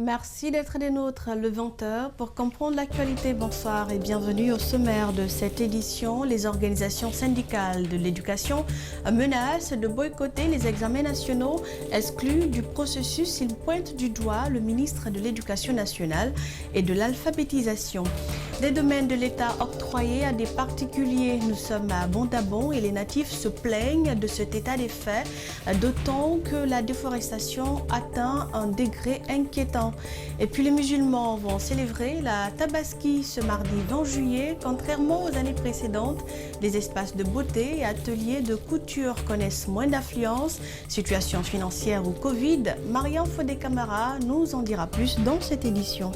Merci d'être des nôtres le 20h pour comprendre l'actualité. Bonsoir et bienvenue au sommaire de cette édition. Les organisations syndicales de l'éducation menacent de boycotter les examens nationaux exclus du processus. Ils pointent du doigt le ministre de l'Éducation nationale et de l'alphabétisation. Des domaines de l'État octroyés à des particuliers. Nous sommes à Bondabon et les natifs se plaignent de cet état des faits, d'autant que la déforestation atteint un degré inquiétant. Et puis les musulmans vont célébrer la Tabaski ce mardi 20 juillet. Contrairement aux années précédentes, les espaces de beauté et ateliers de couture connaissent moins d'affluence. Situation financière ou Covid, Marianne Fodé-Camara nous en dira plus dans cette édition.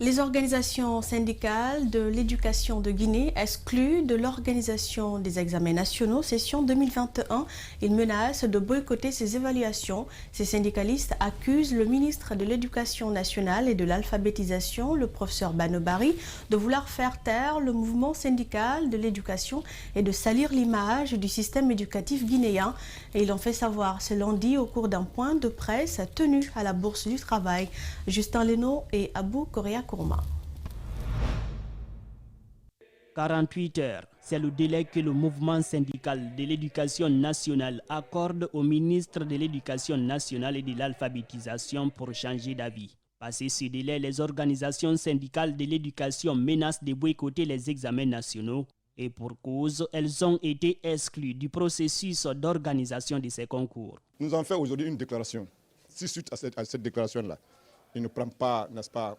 Les organisations syndicales de l'éducation de Guinée excluent de l'organisation des examens nationaux session 2021. Ils menacent de boycotter ces évaluations. Ces syndicalistes accusent le ministre de l'Éducation nationale et de l'alphabétisation, le professeur Banobari, de vouloir faire taire le mouvement syndical de l'éducation et de salir l'image du système éducatif guinéen. Et ils l'ont fait savoir ce lundi au cours d'un point de presse tenu à la Bourse du Travail. Justin Leno et Abou Korea. 48 heures, c'est le délai que le mouvement syndical de l'éducation nationale accorde au ministre de l'Éducation nationale et de l'alphabétisation pour changer d'avis. Passé ce délai, les organisations syndicales de l'éducation menacent de boycotter les examens nationaux et pour cause, elles ont été exclues du processus d'organisation de ces concours. Nous avons fait aujourd'hui une déclaration. Si suite à cette déclaration-là, il ne prend pas, n'est-ce pas,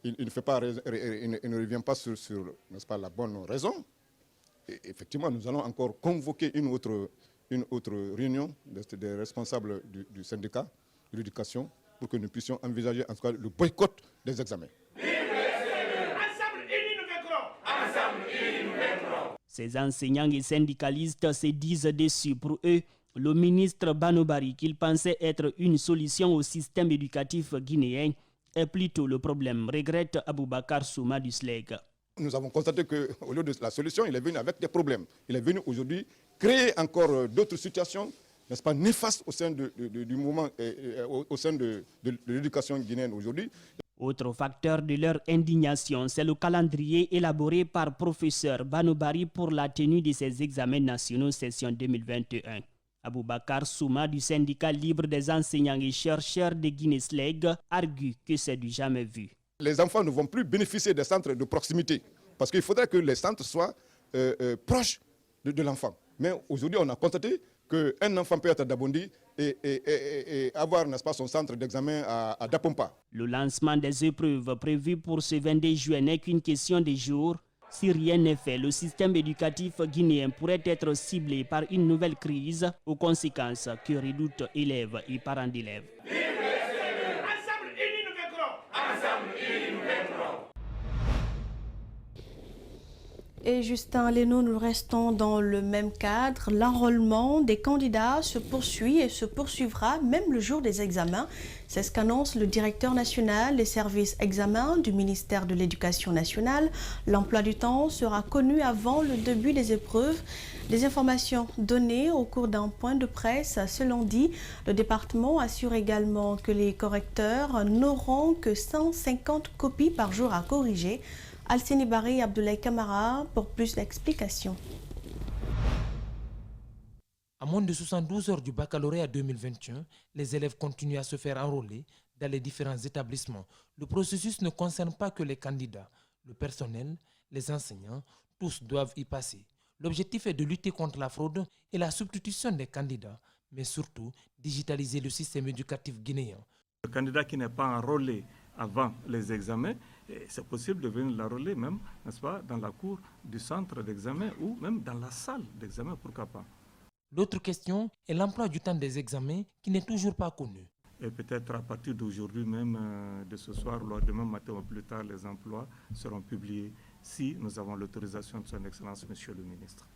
il ne revient pas sur n'est-ce pas, la bonne raison. Et effectivement, nous allons encore convoquer une autre réunion des responsables du syndicat de l'éducation pour que nous puissions envisager en tout cas le boycott des examens. Ces enseignants et syndicalistes se disent déçus. Pour eux, le ministre Banobari, qu'il pensait être une solution au système éducatif guinéen, est plutôt le problème, regrette Aboubakar Souma du SLEG. Nous avons constaté qu'au lieu de la solution, il est venu avec des problèmes. Il est venu aujourd'hui créer encore d'autres situations, n'est-ce pas, néfastes au sein du mouvement, au sein de l'éducation guinéenne aujourd'hui. Autre facteur de leur indignation, c'est le calendrier élaboré par professeur Banobari pour la tenue de ces examens nationaux session 2021. Aboubakar Souma du syndicat libre des enseignants et chercheurs de Guinée-SLEG argue que c'est du jamais vu. Les enfants ne vont plus bénéficier des centres de proximité parce qu'il faudrait que les centres soient proches de l'enfant. Mais aujourd'hui, on a constaté qu'un enfant peut être à Dabondi et avoir, n'est-ce pas, son centre d'examen à Dapompa. Le lancement des épreuves prévues pour ce 22 juillet n'est qu'une question de jours. Si rien n'est fait, le système éducatif guinéen pourrait être ciblé par une nouvelle crise aux conséquences que redoutent élèves et parents d'élèves. Et Justin Leno, nous restons dans le même cadre. L'enrôlement des candidats se poursuit et se poursuivra même le jour des examens. C'est ce qu'annonce le directeur national des services examens du ministère de l'Éducation nationale. L'emploi du temps sera connu avant le début des épreuves. Des informations données au cours d'un point de presse ce lundi. Le département assure également que les correcteurs n'auront que 150 copies par jour à corriger. Alcini Barry et Abdoulaye Camara pour plus d'explications. À moins de 72 heures du baccalauréat 2021, les élèves continuent à se faire enrôler dans les différents établissements. Le processus ne concerne pas que les candidats. Le personnel, les enseignants, tous doivent y passer. L'objectif est de lutter contre la fraude et la substitution des candidats, mais surtout digitaliser le système éducatif guinéen. Le candidat qui n'est pas enrôlé avant les examens, c'est possible de venir l'enrôler même, n'est-ce pas, dans la cour du centre d'examen ou même dans la salle d'examen, pourquoi pas. L'autre question est l'emploi du temps des examens qui n'est toujours pas connu. Et peut-être à partir d'aujourd'hui même, de ce soir, ou demain matin ou plus tard, les emplois seront publiés si nous avons l'autorisation de son Excellence, Monsieur le Ministre.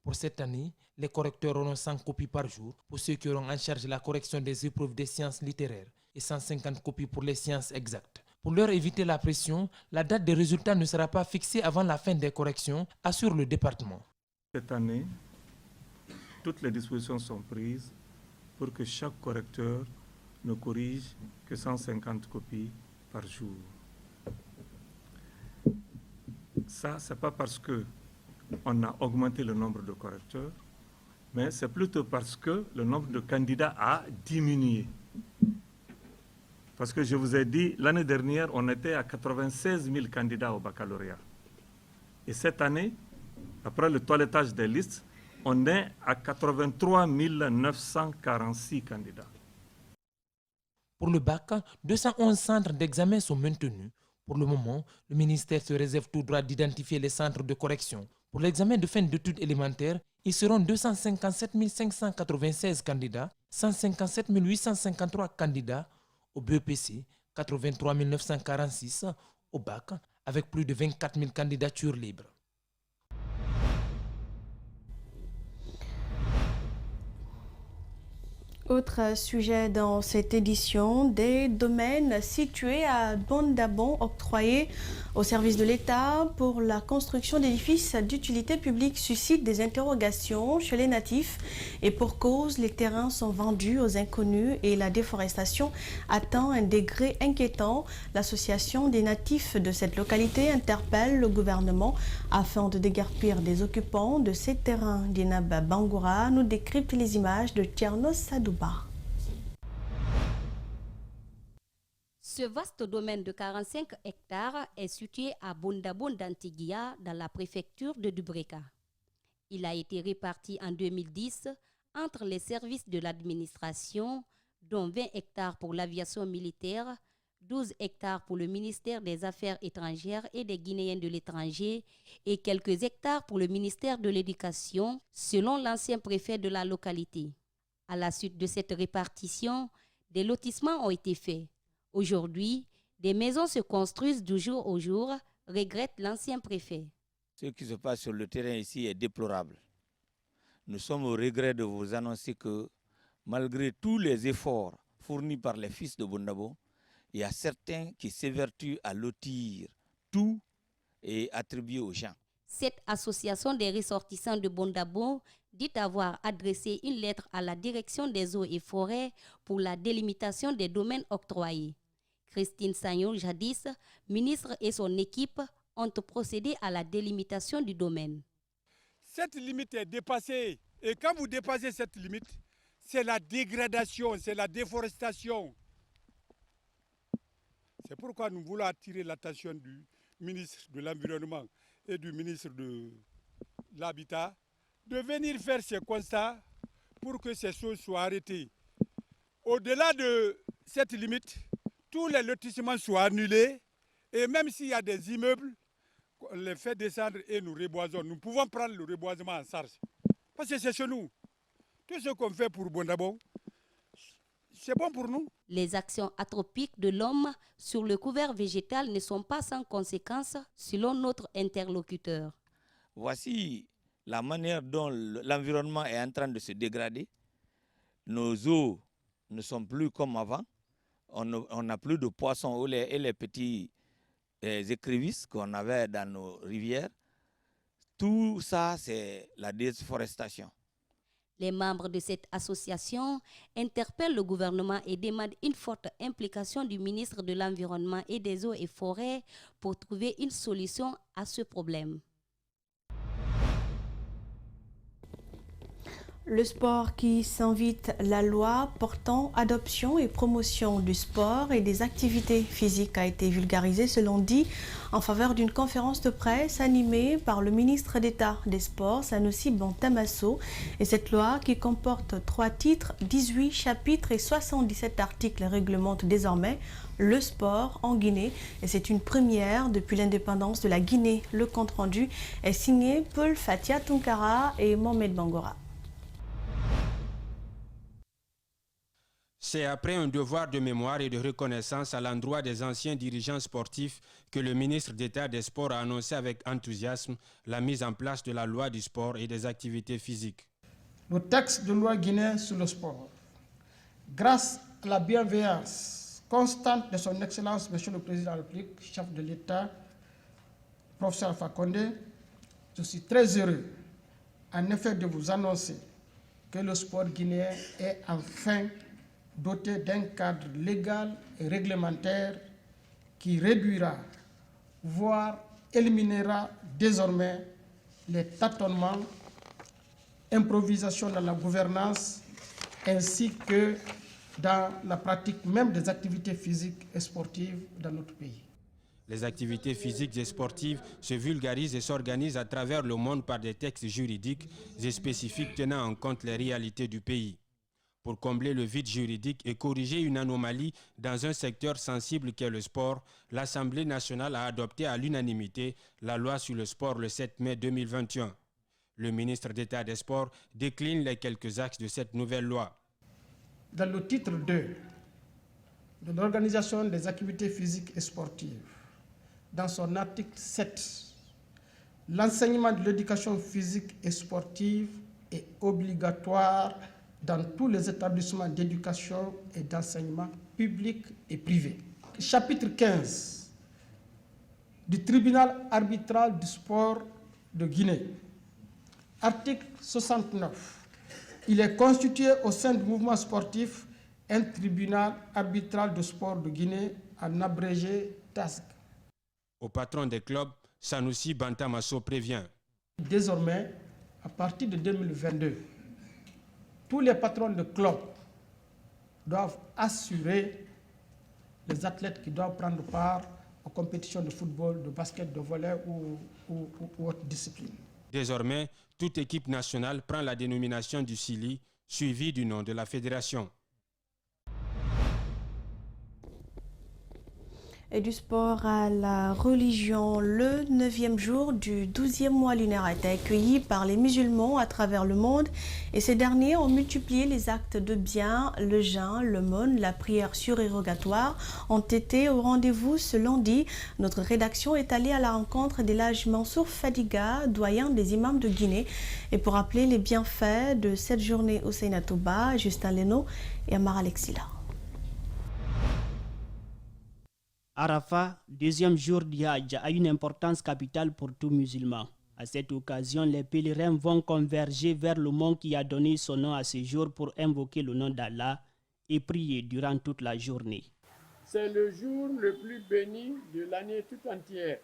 Pour cette année, les correcteurs auront 100 copies par jour pour ceux qui auront en charge la correction des épreuves des sciences littéraires et 150 copies pour les sciences exactes. Pour leur éviter la pression, la date des résultats ne sera pas fixée avant la fin des corrections, assure le département. Cette année, toutes les dispositions sont prises pour que chaque correcteur ne corrige que 150 copies par jour. Ça, ce n'est pas parce qu'on a augmenté le nombre de correcteurs, mais c'est plutôt parce que le nombre de candidats a diminué. Parce que je vous ai dit, l'année dernière, on était à 96 000 candidats au baccalauréat. Et cette année, après le toilettage des listes, on est à 83 946 candidats. Pour le bac, 211 centres d'examen sont maintenus. Pour le moment, le ministère se réserve tout droit d'identifier les centres de correction. Pour l'examen de fin d'études élémentaires, ils seront 257 596 candidats, 157 853 candidats au BEPC, 83 946 au bac, avec plus de 24 000 candidatures libres. Autre sujet dans cette édition, des domaines situés à Bondabon octroyés au service de l'État pour la construction d'édifices d'utilité publique suscitent des interrogations chez les natifs et pour cause, les terrains sont vendus aux inconnus et la déforestation atteint un degré inquiétant. L'association des natifs de cette localité interpelle le gouvernement afin de déguerpir des occupants de ces terrains. Dinab Bangoura nous décrypte les images de Tiernos Sadouba. Ce vaste domaine de 45 hectares est situé à Bondabon d'Antiguia, dans la préfecture de Dubreka. Il a été réparti en 2010 entre les services de l'administration, dont 20 hectares pour l'aviation militaire, 12 hectares pour le ministère des Affaires étrangères et des Guinéens de l'étranger et quelques hectares pour le ministère de l'Éducation, selon l'ancien préfet de la localité. À la suite de cette répartition, des lotissements ont été faits. Aujourd'hui, des maisons se construisent du jour au jour, regrette l'ancien préfet. Ce qui se passe sur le terrain ici est déplorable. Nous sommes au regret de vous annoncer que, malgré tous les efforts fournis par les fils de Bondabon, il y a certains qui s'évertuent à lotir tout et attribuer aux gens. Cette association des ressortissants de Bondabon dit avoir adressé une lettre à la direction des eaux et forêts pour la délimitation des domaines octroyés. Christine Sagnon, jadis ministre, et son équipe ont procédé à la délimitation du domaine. Cette limite est dépassée. Et quand vous dépassez cette limite, c'est la dégradation, c'est la déforestation. C'est pourquoi nous voulons attirer l'attention du ministre de l'Environnement et du ministre de l'Habitat de venir faire ces constats pour que ces choses soient arrêtées. Au-delà de cette limite, tous les lotissements soient annulés et même s'il y a des immeubles, on les fait descendre et nous reboisons. Nous pouvons prendre le reboisement en charge. Parce que c'est chez nous. Tout ce qu'on fait pour Bondabon, c'est bon pour nous. Les actions atropiques de l'homme sur le couvert végétal ne sont pas sans conséquences, selon notre interlocuteur. Voici la manière dont l'environnement est en train de se dégrader. Nos eaux ne sont plus comme avant. On n'a plus de poissons et les petits écrevisses qu'on avait dans nos rivières. Tout ça, c'est la déforestation. Les membres de cette association interpellent le gouvernement et demandent une forte implication du ministre de l'Environnement et des Eaux et Forêts pour trouver une solution à ce problème. Le sport qui s'invite, la loi portant adoption et promotion du sport et des activités physiques a été vulgarisée, selon dit, en faveur d'une conférence de presse animée par le ministre d'État des Sports, Sanoussi Bantamasso. Et cette loi, qui comporte 3 titres, 18 chapitres et 77 articles, réglemente désormais le sport en Guinée. Et c'est une première depuis l'indépendance de la Guinée. Le compte-rendu est signé Paul Fatia Tunkara et Mohamed Bangora. C'est après un devoir de mémoire et de reconnaissance à l'endroit des anciens dirigeants sportifs que le ministre d'État des Sports a annoncé avec enthousiasme la mise en place de la loi du sport et des activités physiques. Le texte de loi guinéen sur le sport, grâce à la bienveillance constante de son Excellence, Monsieur le Président de la République, chef de l'État, professeur Alpha Condé, je suis très heureux en effet de vous annoncer que le sport guinéen est enfin doté d'un cadre légal et réglementaire qui réduira, voire éliminera désormais les tâtonnements, improvisation dans la gouvernance, ainsi que dans la pratique même des activités physiques et sportives dans notre pays. Les activités physiques et sportives se vulgarisent et s'organisent à travers le monde par des textes juridiques et spécifiques tenant en compte les réalités du pays. Pour combler le vide juridique et corriger une anomalie dans un secteur sensible qu'est le sport, l'Assemblée nationale a adopté à l'unanimité la loi sur le sport le 7 mai 2021. Le ministre d'État des Sports décline les quelques axes de cette nouvelle loi. Dans le titre 2 de l'organisation des activités physiques et sportives, dans son article 7, l'enseignement de l'éducation physique et sportive est obligatoire dans tous les établissements d'éducation et d'enseignement publics et privés. Chapitre 15 du tribunal arbitral du sport de Guinée. Article 69. Il est constitué au sein du mouvement sportif un tribunal arbitral de sport de Guinée, en abrégé TASC. Au patron des clubs, Sanoussi Bantamasso prévient. Désormais, à partir de 2022, tous les patrons de clubs doivent assurer les athlètes qui doivent prendre part aux compétitions de football, de basket, de volley ou autre discipline. Désormais, toute équipe nationale prend la dénomination du SILI, suivie du nom de la fédération. Et du sport à la religion, le 9e jour du 12e mois lunaire a été accueilli par les musulmans à travers le monde et ces derniers ont multiplié les actes de bien, le jeûne, l'aumône, la prière surérogatoire ont été au rendez-vous ce lundi. Notre rédaction est allée à la rencontre d'Elhadj Mansour Fadiga, doyen des imams de Guinée. Et pour rappeler les bienfaits de cette journée, Hussein Touba, Justin Leno et Amar Alexila. Arafat, deuxième jour du Hajj, a une importance capitale pour tout musulman. À cette occasion, les pèlerins vont converger vers le mont qui a donné son nom à ce jour pour invoquer le nom d'Allah et prier durant toute la journée. C'est le jour le plus béni de l'année toute entière.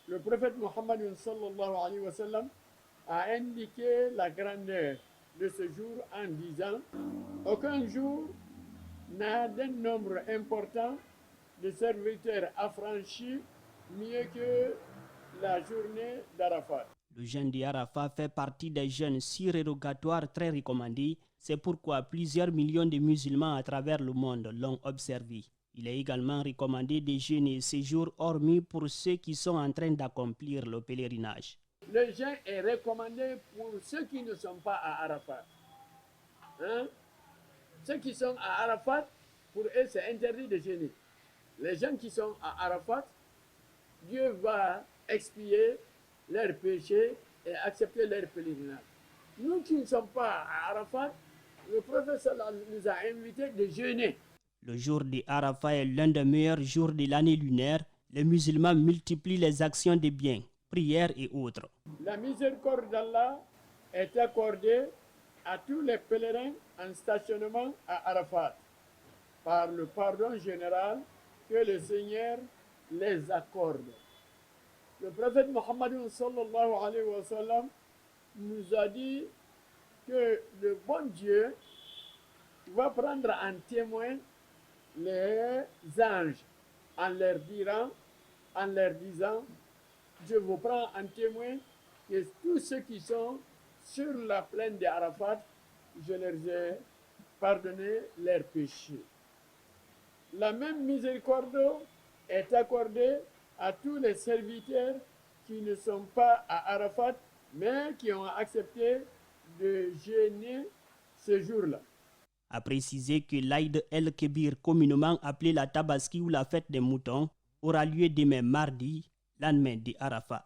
Le prophète Mohammed sallallahu alayhi wa sallam a indiqué la grandeur de ce jour en disant « Aucun jour n'a d'un nombre important de serviteurs affranchis mieux que la journée d'Arafat. » Le jeûne d'Arafat fait partie des jeûnes surérogatoires très recommandés. C'est pourquoi plusieurs millions de musulmans à travers le monde l'ont observé. Il est également recommandé de jeûner ces jours hormis pour ceux qui sont en train d'accomplir le pèlerinage. Le jeûne est recommandé pour ceux qui ne sont pas à Arafat. Ceux qui sont à Arafat, pour eux c'est interdit de jeûner. Les gens qui sont à Arafat, Dieu va expier leurs péchés et accepter leur pèlerinage. Nous qui ne sommes pas à Arafat, le prophète nous a invités de jeûner. Le jour de Arafat est l'un des meilleurs jours de l'année lunaire. Les musulmans multiplient les actions de bien, prières et autres. La miséricorde d'Allah est accordée à tous les pèlerins en stationnement à Arafat par le pardon général que le Seigneur les accorde. Le prophète Mohammed sallallahu alayhi wa sallam nous a dit que le bon Dieu va prendre en témoin les anges en leur disant je vous prends en témoin que tous ceux qui sont sur la plaine d'Arafat, je leur ai pardonné leurs péchés. La même miséricorde est accordée à tous les serviteurs qui ne sont pas à Arafat, mais qui ont accepté de jeûner ce jour-là. A précisé que l'Aïd el-Kébir, communément appelé la Tabaski ou la fête des moutons, aura lieu demain mardi, lendemain de Arafat.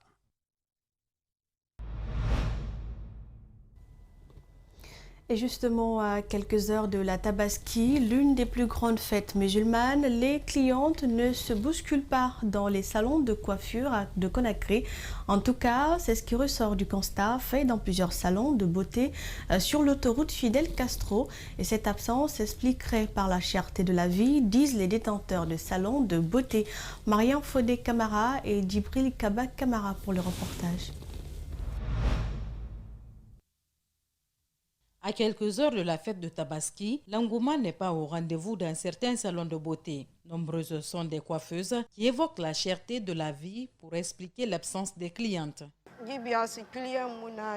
Et justement, à quelques heures de la Tabaski, l'une des plus grandes fêtes musulmanes, les clientes ne se bousculent pas dans les salons de coiffure de Conakry. En tout cas, c'est ce qui ressort du constat fait dans plusieurs salons de beauté sur l'autoroute Fidel Castro. Et cette absence s'expliquerait par la cherté de la vie, disent les détenteurs de salons de beauté. Mariam Fodé Camara et Djibril Kaba Camara pour le reportage. À quelques heures de la fête de Tabaski, l'engouement n'est pas au rendez-vous dans certains salons de beauté. Nombreuses sont des coiffeuses qui évoquent la cherté de la vie pour expliquer l'absence des clientes.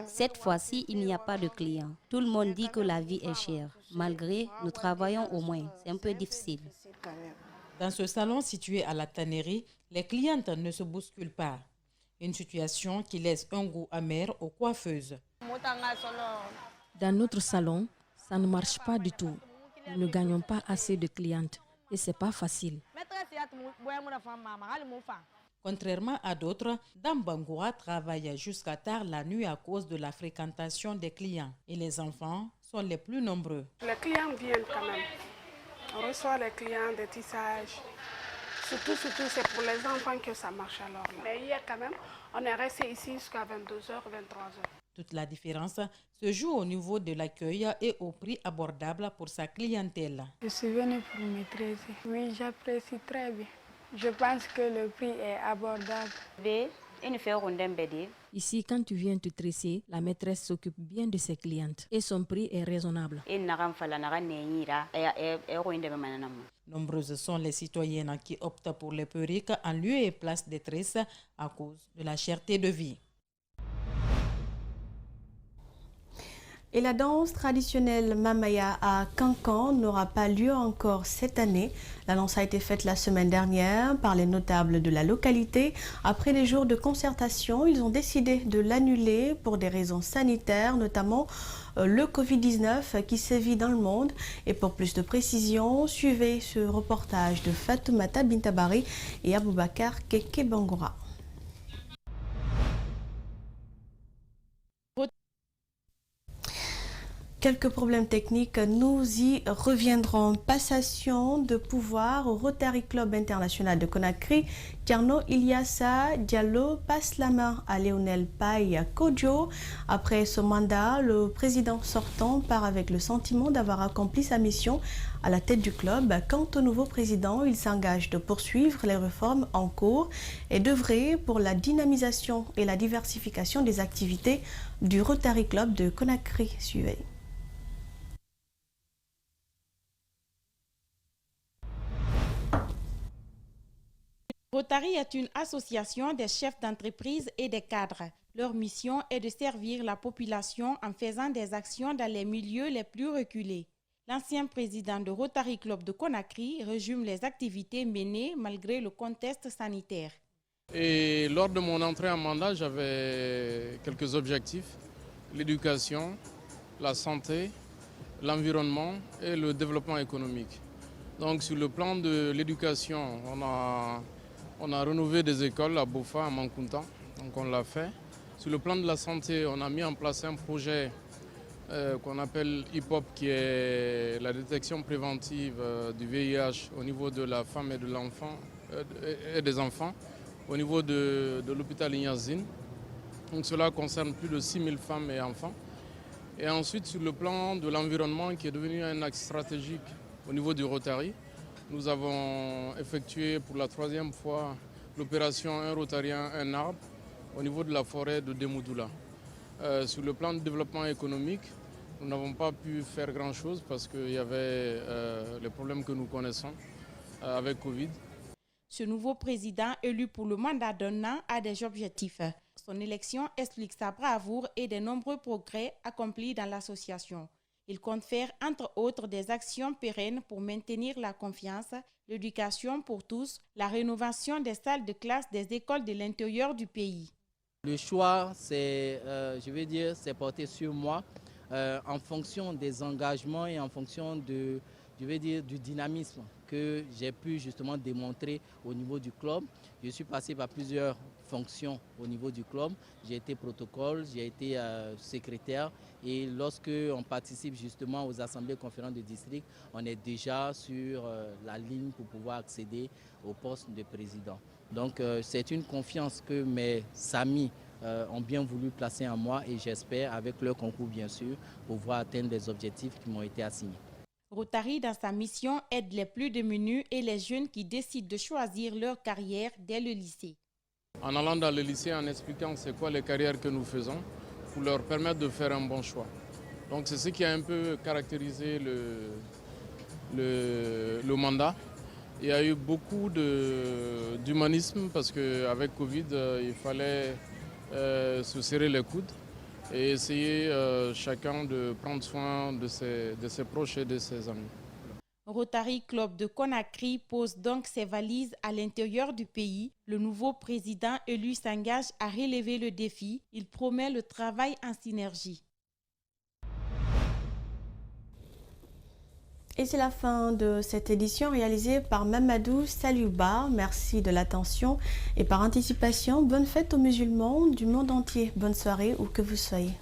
Cette fois-ci, il n'y a pas de clients. Tout le monde dit que la vie est chère. Malgré, nous travaillons au moins. C'est un peu difficile. Dans ce salon situé à la tannerie, les clientes ne se bousculent pas. Une situation qui laisse un goût amer aux coiffeuses. Dans notre salon, ça ne marche pas du tout. Nous ne gagnons pas assez de clientes et ce n'est pas facile. Contrairement à d'autres, Dame Bangoura travaille jusqu'à tard la nuit à cause de la fréquentation des clients. Et les enfants sont les plus nombreux. Les clients viennent quand même. On reçoit les clients des tissages. Surtout, c'est pour les enfants que ça marche alors. Mais hier quand même, on est resté ici jusqu'à 22h, 23h. Toute la différence se joue au niveau de l'accueil et au prix abordable pour sa clientèle. Je suis venue pour maîtriser. Oui, j'apprécie très bien. Je pense que le prix est abordable. Ici, quand tu viens te tresser, la maîtresse s'occupe bien de ses clientes et son prix est raisonnable. Nombreuses sont les citoyennes qui optent pour les perruques en lieu et place des tresses à cause de la cherté de vie. Et la danse traditionnelle Mamaya à Cancan n'aura pas lieu encore cette année. L'annonce a été faite la semaine dernière par les notables de la localité. Après des jours de concertation, ils ont décidé de l'annuler pour des raisons sanitaires, notamment le Covid-19 qui sévit dans le monde. Et pour plus de précisions, suivez ce reportage de Fatoumata Bintabari et Aboubakar Keke Bangoura. Quelques problèmes techniques, nous y reviendrons. Passation de pouvoir au Rotary Club International de Conakry. Tierno Ilyassa Diallo passe la main à Lionel Paye Kodjo. Après ce mandat, le président sortant part avec le sentiment d'avoir accompli sa mission à la tête du club. Quant au nouveau président, il s'engage de poursuivre les réformes en cours et d'œuvrer pour la dynamisation et la diversification des activités du Rotary Club de Conakry. Suivez. Rotary est une association des chefs d'entreprise et des cadres. Leur mission est de servir la population en faisant des actions dans les milieux les plus reculés. L'ancien président de Rotary Club de Conakry résume les activités menées malgré le contexte sanitaire. Et lors de mon entrée en mandat, j'avais quelques objectifs: l'éducation, la santé, l'environnement et le développement économique. Donc sur le plan de l'éducation, on a rénové des écoles à Bofa, à Mankounta, donc on l'a fait. Sur le plan de la santé, on a mis en place un projet qu'on appelle HIPHOP, qui est la détection préventive du VIH au niveau de la femme et de l'enfant et des enfants, au niveau de l'hôpital Ignazine. Donc cela concerne plus de 6000 femmes et enfants. Et ensuite, sur le plan de l'environnement, qui est devenu un axe stratégique au niveau du Rotary, nous avons effectué pour la 3e fois l'opération Un Rotarien, un arbre au niveau de la forêt de Demoudoula. Sur le plan de développement économique, nous n'avons pas pu faire grand-chose parce qu'il y avait les problèmes que nous connaissons avec Covid. Ce nouveau président élu pour le mandat d'un an a des objectifs. Son élection explique sa bravoure et des nombreux progrès accomplis dans l'association. Il compte faire, entre autres, des actions pérennes pour maintenir la confiance, l'éducation pour tous, la rénovation des salles de classe des écoles de l'intérieur du pays. Le choix, c'est porté sur moi en fonction des engagements et en fonction du dynamisme que j'ai pu justement démontrer au niveau du club. Je suis passé par plusieurs fonctions au niveau du club. J'ai été protocole, j'ai été secrétaire et lorsque on participe justement aux assemblées conférences de district, on est déjà sur la ligne pour pouvoir accéder au poste de président. Donc c'est une confiance que mes amis ont bien voulu placer en moi et j'espère, avec leur concours bien sûr, pouvoir atteindre les objectifs qui m'ont été assignés. Rotary, dans sa mission, aide les plus démunis et les jeunes qui décident de choisir leur carrière dès le lycée. En allant dans le lycée, en expliquant c'est quoi les carrières que nous faisons, pour leur permettre de faire un bon choix. Donc c'est ce qui a un peu caractérisé le mandat. Il y a eu beaucoup d'humanisme parce qu'avec Covid, il fallait se serrer les coudes et essayer chacun de prendre soin de ses proches et de ses amis. Rotary Club de Conakry pose donc ses valises à l'intérieur du pays. Le nouveau président élu s'engage à relever le défi. Il promet le travail en synergie. Et c'est la fin de cette édition réalisée par Mamadou Saliouba. Merci de l'attention et par anticipation, bonne fête aux musulmans du monde entier. Bonne soirée où que vous soyez.